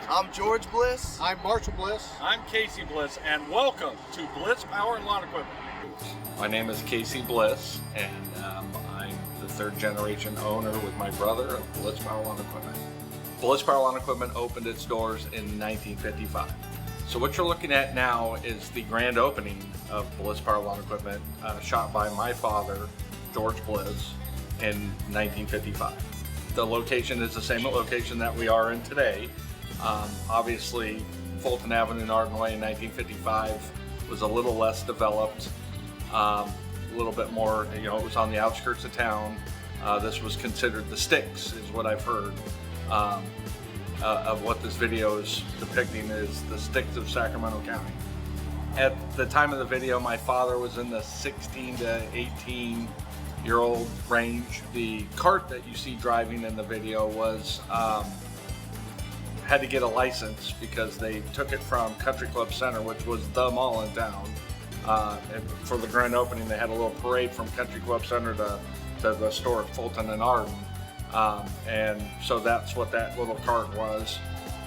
I'm George Bliss. I'm Marshall Bliss. I'm Casey Bliss, and welcome to Bliss Power and Lawn Equipment. My name is Casey Bliss, and I'm the third generation owner with my brother of Bliss Power Lawn Equipment. Bliss Power Lawn Equipment opened its doors in 1955. So what you're looking at now is the grand opening of Bliss Power Lawn Equipment, shot by my father, George Bliss, in 1955. The location is the same location that we are in today. Obviously, Fulton Avenue in Ardenway in 1955 was a little less developed, a little bit more, it was on the outskirts of town. This was considered the sticks, is what I've heard. Of what this video is depicting is the sticks of Sacramento County. At the time of the video, my father was in the 16 to 18 year old range. The cart that you see driving in the video was had to get a license because they took it from Country Club Center, which was the mall in town. And for the grand opening, they had a little parade from Country Club Center to the store at Fulton and Arden. And so that's what that little cart was.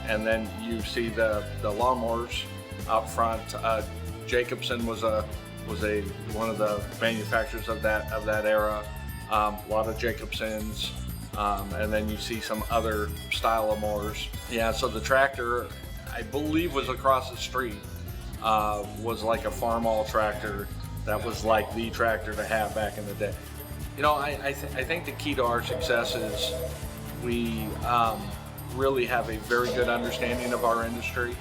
And then you see the lawnmowers out front. Jacobson was one of the manufacturers of that era. A lot of Jacobsons, and then you see some other style of mowers. Yeah, so the tractor, I believe, was across the street. Was like a farm-all tractor that was like the tractor to have back in the day. I think the key to our success is we really have a very good understanding of our industry.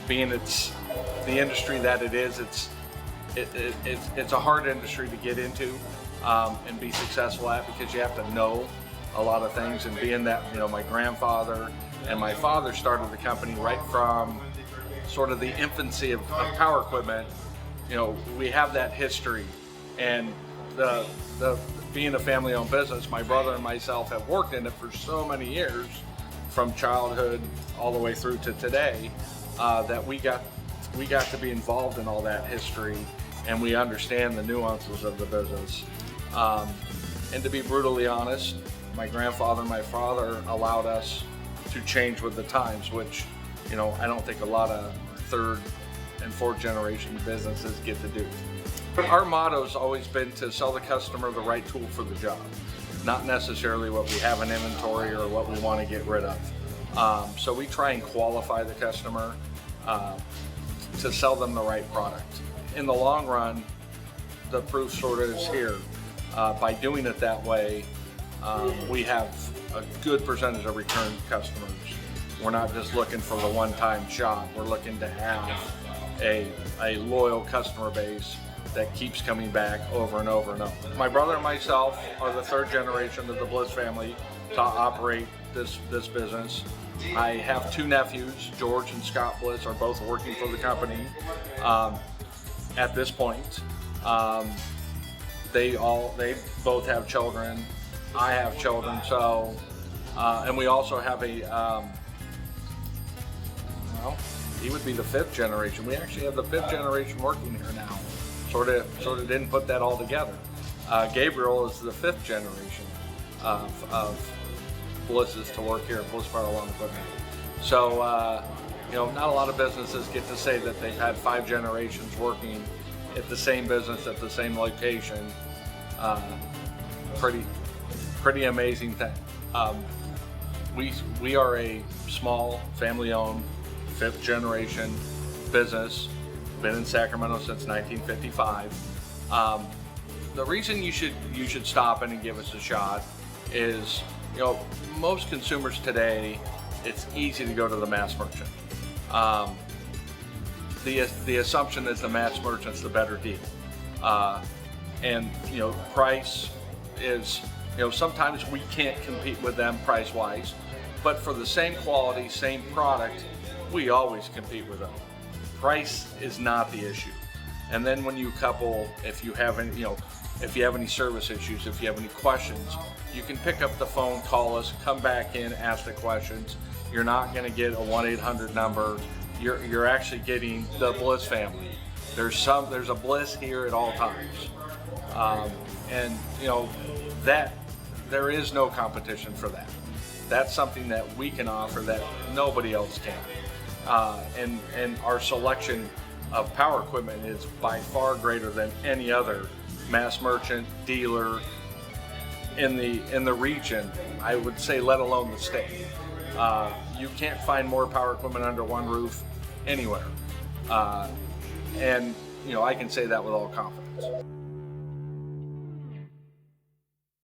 Being it's the industry that it is, it's a hard industry to get into and be successful at, because you have to know a lot of things. And being that my grandfather and my father started the company right from sort of the infancy of power equipment, we have that history. And the being a family-owned business, my brother and myself have worked in it for so many years, from childhood all the way through to today, that we got to be involved in all that history, and we understand the nuances of the business. And to be brutally honest, my grandfather and my father allowed us to change with the times, which I don't think a lot of third and fourth generation businesses get to do. But our motto has always been to sell the customer the right tool for the job, not necessarily what we have in inventory or what we want to get rid of. So we try and qualify the customer to sell them the right product. In the long run, the proof sort of is here. By doing it that way, we have a good percentage of return customers. We're not just looking for the one-time shot. We're looking to have a loyal customer base that keeps coming back over and over and over. My brother and myself are the third generation of the Bliss family to operate this business. I have two nephews, George and Scott Bliss, are both working for the company at this point. They both have children. I have children, so and we also have he would be the fifth generation. We actually have the fifth generation working here now. Sort of didn't put that all together. Gabriel is the fifth generation of Blisses to work here at Bliss Power Lawn Equipment. So not a lot of businesses get to say that they've had 5 generations working at the same business at the same location. Pretty amazing thing. We are a small family-owned 5th generation business. Been in Sacramento since 1955. The reason you should stop in and give us a shot is, most consumers today, it's easy to go to the mass merchant. The assumption is the mass merchant's the better deal, and price is, sometimes we can't compete with them price-wise, but for the same quality, same product, we always compete with them. Price is not the issue. And then when you couple, if you have any service issues, if you have any questions, you can pick up the phone, call us, come back in, ask the questions. You're not going to get a 1-800 number. You're actually getting the Bliss family. There's a Bliss here at all times, and that there is no competition for that. That's something that we can offer that nobody else can. And our selection of power equipment is by far greater than any other mass merchant dealer in the region, I would say, let alone the state. You can't find more power equipment under one roof anywhere. And I can say that with all confidence.